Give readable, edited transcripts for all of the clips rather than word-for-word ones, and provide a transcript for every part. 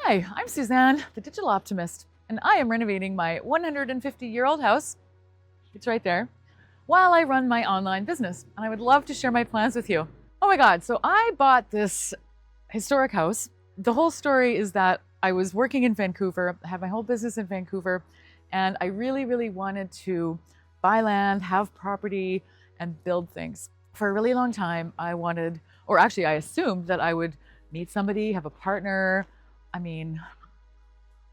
Hi, I'm Suzanne, the Digital Optimist, and I am renovating my 150-year-old house, it's right there, while I run my online business. And I would love to share my plans with you. Oh my God, so I bought this historic house. The whole story is that I was working in Vancouver, I had my whole business in Vancouver, and I really wanted to buy land, have property, and build things. For a really long time, I assumed that I would meet somebody, have a partner. I mean,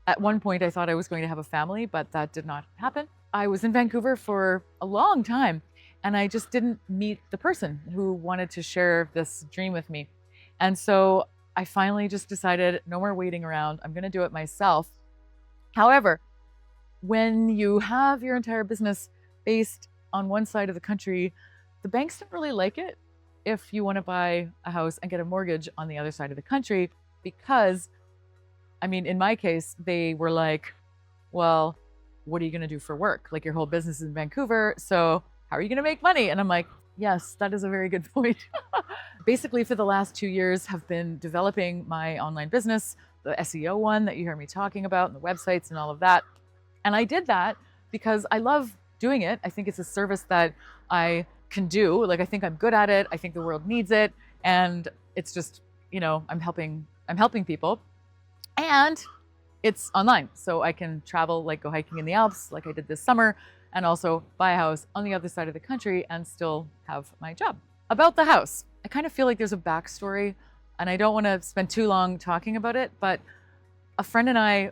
at one point I thought I was going to have a family, but that did not happen. I was in Vancouver for a long time and I just didn't meet the person who wanted to share this dream with me. And so I finally just decided no more waiting around. I'm going to do it myself. However, when you have your entire business based on one side of the country, the banks don't really like it if you want to buy a house and get a mortgage on the other side of the country, because in my case, they were like, well, what are you going to do for work? Like, your whole business is in Vancouver, so how are you going to make money? And I'm like, yes, that is a very good point. Basically, for the last 2 years, have been developing my online business, the SEO one that you hear me talking about, and the websites and all of that. And I did that because I love doing it. I think it's a service that I can do. Like, I think I'm good at it. I think the world needs it. And it's just, I'm helping people. And it's online, so I can travel, like go hiking in the Alps, like I did this summer, and also buy a house on the other side of the country and still have my job. About the house, I kind of feel like there's a backstory, and I don't want to spend too long talking about it, but a friend and I,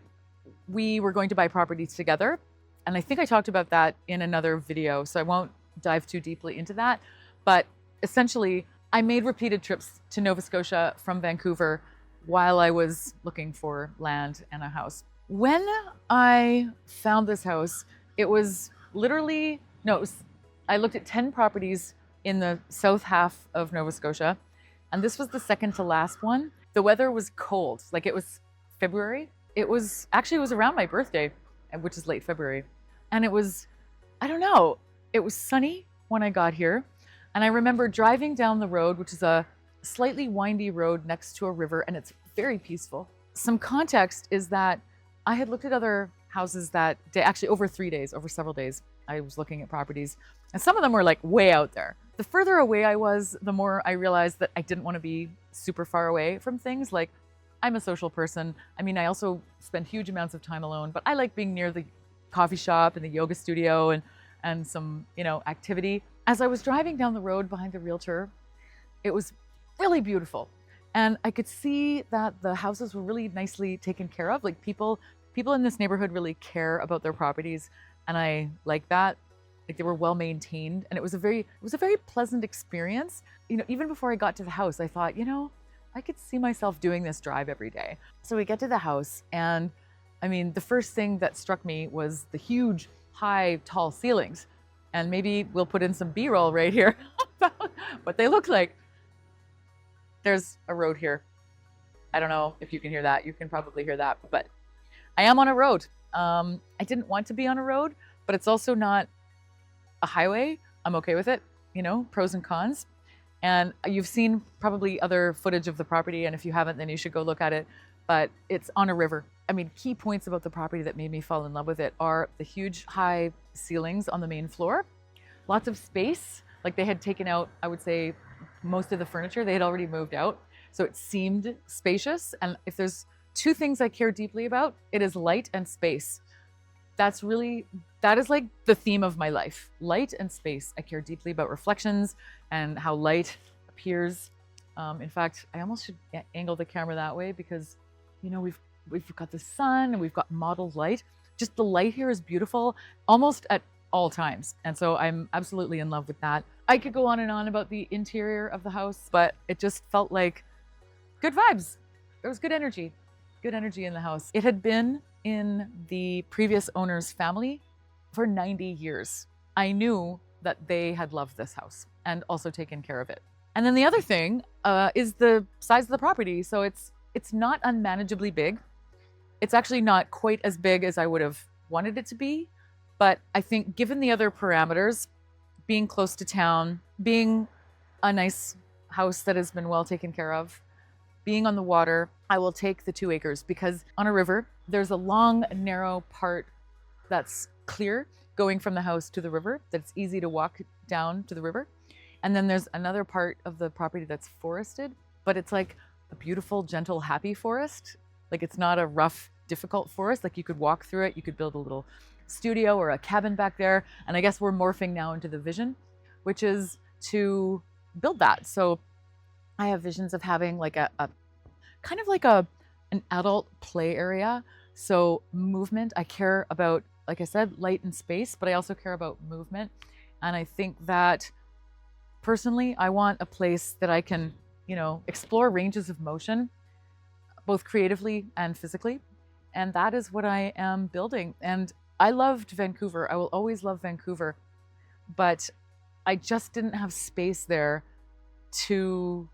we were going to buy properties together, and I think I talked about that in another video, so I won't dive too deeply into that. But essentially, I made repeated trips to Nova Scotia from Vancouver while I was looking for land and a house. When I found this house, it was I looked at 10 properties in the south half of Nova Scotia, and this was the second to last one. The weather was cold, like it was February. It was around my birthday, which is late February. And it was sunny when I got here. And I remember driving down the road, which is a slightly windy road next to a river, and it's very peaceful. Some context is that I had looked at other houses that day, actually over several days, I was looking at properties, and some of them were like way out there. The further away I was, the more I realized that I didn't want to be super far away from things. Like, I'm a social person. I also spend huge amounts of time alone, but I like being near the coffee shop and the yoga studio and some, activity. As I was driving down the road behind the realtor, it was really beautiful. And I could see that the houses were really nicely taken care of. Like, people in this neighborhood really care about their properties. And I like that. Like, they were well maintained. And it was a very pleasant experience. Even before I got to the house, I thought, I could see myself doing this drive every day. So we get to the house, and the first thing that struck me was the huge, high, tall ceilings. And maybe we'll put in some B-roll right here about what they look like. There's a road here. I don't know if you can hear that. You can probably hear that, but I am on a road. I didn't want to be on a road, but it's also not a highway. I'm okay with it, pros and cons. And you've seen probably other footage of the property, and if you haven't, then you should go look at it. But it's on a river. Key points about the property that made me fall in love with it are the huge high ceilings on the main floor, lots of space. Like, they had taken out, I would say, most of the furniture. They had already moved out, so it seemed spacious. And if there's two things I care deeply about, it is light and space. That is like the theme of my life. Light and space. I care deeply about reflections and how light appears. In fact, I almost should angle the camera that way because, we've got the sun and we've got modeled light. Just the light here is beautiful almost at all times. And so I'm absolutely in love with that. I could go on and on about the interior of the house, but it just felt like good vibes. There was good energy in the house. It had been in the previous owner's family for 90 years. I knew that they had loved this house and also taken care of it. And then the other thing is the size of the property. So it's not unmanageably big. It's actually not quite as big as I would have wanted it to be. But I think given the other parameters, being close to town, being a nice house that has been well taken care of, being on the water, I will take the 2 acres, because on a river, there's a long, narrow part that's clear going from the house to the river, that's easy to walk down to the river. And then there's another part of the property that's forested, but it's like a beautiful, gentle, happy forest. Like it's not a rough, difficult forest. Like you could walk through it, you could build a little studio or a cabin back there. And I guess we're morphing now into the vision, which is to build that. So I have visions of having like a kind of like an adult play area. So movement, I care about, like I said, light and space, but I also care about movement. And I think that personally, I want a place that I can, explore ranges of motion, both creatively and physically. And that is what I am building. And I loved Vancouver. I will always love Vancouver, but I just didn't have space there to,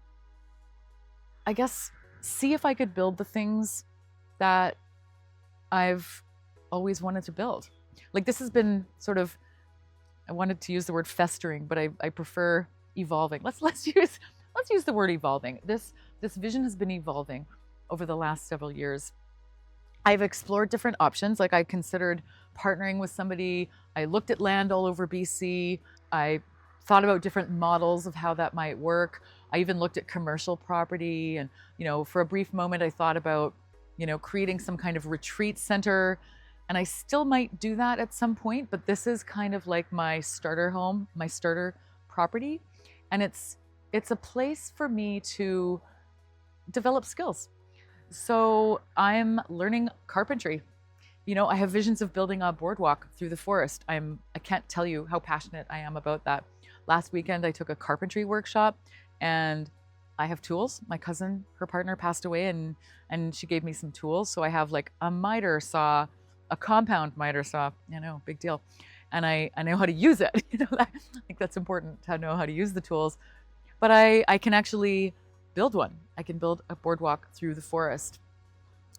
I guess, see if I could build the things that I've always wanted to build. Like this has been sort of, I wanted to use the word festering, but I prefer evolving. Let's use the word evolving. This vision has been evolving over the last several years. I've explored different options. Like I considered partnering with somebody. I looked at land all over BC. I thought about different models of how that might work. I even looked at commercial property, and for a brief moment I thought about creating some kind of retreat center, and I still might do that at some point, but this is kind of like my starter home, my starter property, and it's a place for me to develop skills. So I'm learning carpentry. I have visions of building a boardwalk through the forest. I can't tell you how passionate I am about that. Last weekend I took a carpentry workshop, and I have tools. My cousin, her partner passed away, and she gave me some tools. So I have like a miter saw, a compound miter saw, big deal. And I know how to use it. I think that's important to know how to use the tools. But I can actually build one. I can build a boardwalk through the forest.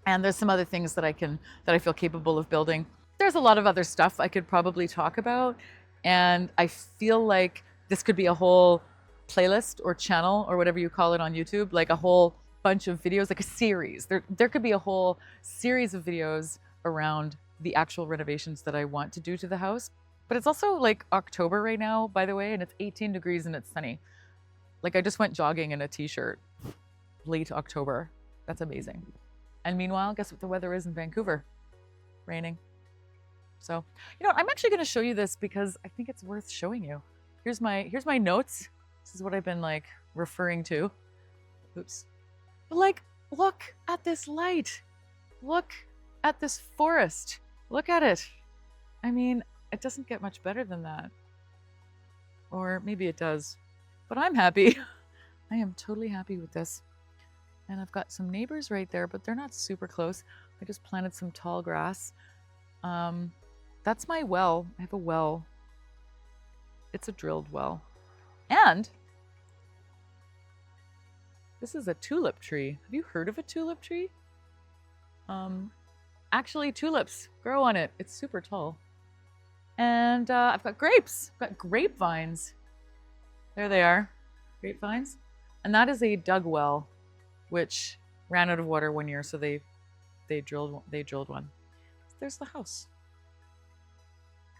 And there's some other things that I feel capable of building. There's a lot of other stuff I could probably talk about. And I feel like this could be a whole playlist or channel or whatever you call it on YouTube, like a whole bunch of videos, like a series. There could be a whole series of videos around the actual renovations that I want to do to the house. But it's also like October right now, by the way, and it's 18 degrees and it's sunny. Like I just went jogging in a t-shirt, late October. That's amazing. And meanwhile, guess what the weather is in Vancouver? Raining. So, I'm actually going to show you this because I think it's worth showing you. Here's my notes. This is what I've been like referring to. Oops. But like, look at this light. Look at this forest. Look at it. I mean, it doesn't get much better than that. Or maybe it does. But I'm happy. I am totally happy with this. And I've got some neighbors right there, but they're not super close. I just planted some tall grass. That's my well. I have a well. It's a drilled well. And this is a tulip tree. Have you heard of a tulip tree? Actually, tulips grow on it. It's super tall. And I've got grapes. I've got grapevines. There they are, grapevines. And that is a dug well, which ran out of water one year, so they drilled one. There's the house.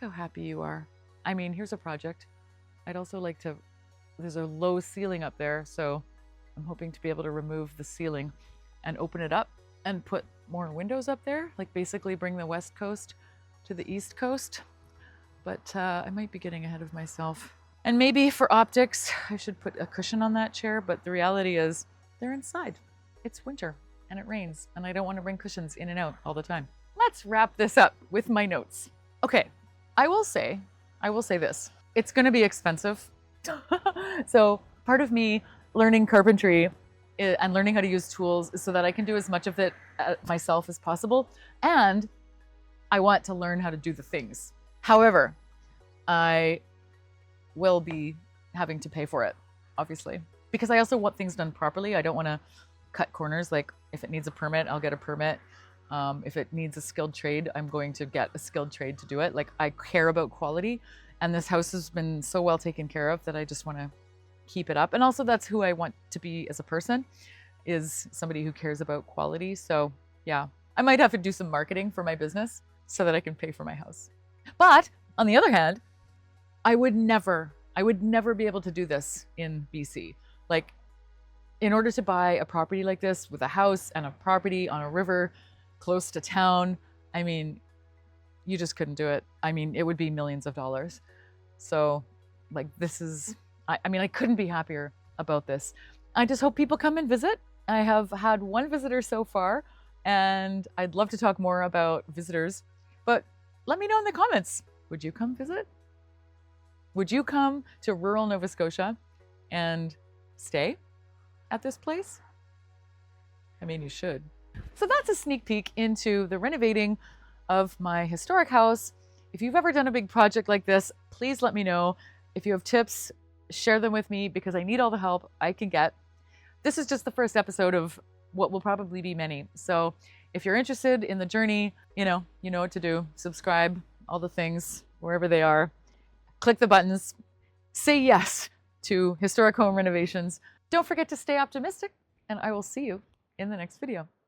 Look how happy you are. I mean, here's a project. I'd also like to, there's a low ceiling up there, so I'm hoping to be able to remove the ceiling and open it up and put more windows up there, like basically bring the West Coast to the East Coast. But I might be getting ahead of myself. And maybe for optics, I should put a cushion on that chair, but the reality is they're inside. It's winter and it rains, and I don't want to bring cushions in and out all the time. Let's wrap this up with my notes. Okay, I will say this. It's going to be expensive. So part of me learning carpentry and learning how to use tools is so that I can do as much of it myself as possible. And I want to learn how to do the things. However, I will be having to pay for it, obviously, because I also want things done properly. I don't want to cut corners. Like if it needs a permit, I'll get a permit. If it needs a skilled trade, I'm going to get a skilled trade to do it. Like I care about quality, and this house has been so well taken care of that I just want to keep it up. And also that's who I want to be as a person. is somebody who cares about quality. So yeah, I might have to do some marketing for my business so that I can pay for my house. But on the other hand, I would never be able to do this in BC. Like, in order to buy a property like this with a house and a property on a river close to town, I mean, you just couldn't do it. I mean, it would be millions of dollars. So like, this is, I mean, I couldn't be happier about this. I just hope people come and visit. I have had one visitor so far, and I'd love to talk more about visitors, but let me know in the comments. Would you come visit? Would you come to rural Nova Scotia and stay at this place? I mean, you should. So that's a sneak peek into the renovating of my historic house. If you've ever done a big project like this, please let me know. If you have tips, share them with me, because I need all the help I can get. This is just the first episode of what will probably be many. So if you're interested in the journey, you know what to do. Subscribe, all the things, wherever they are. Click the buttons. Say yes to historic home renovations. Don't forget to stay optimistic, and I will see you in the next video.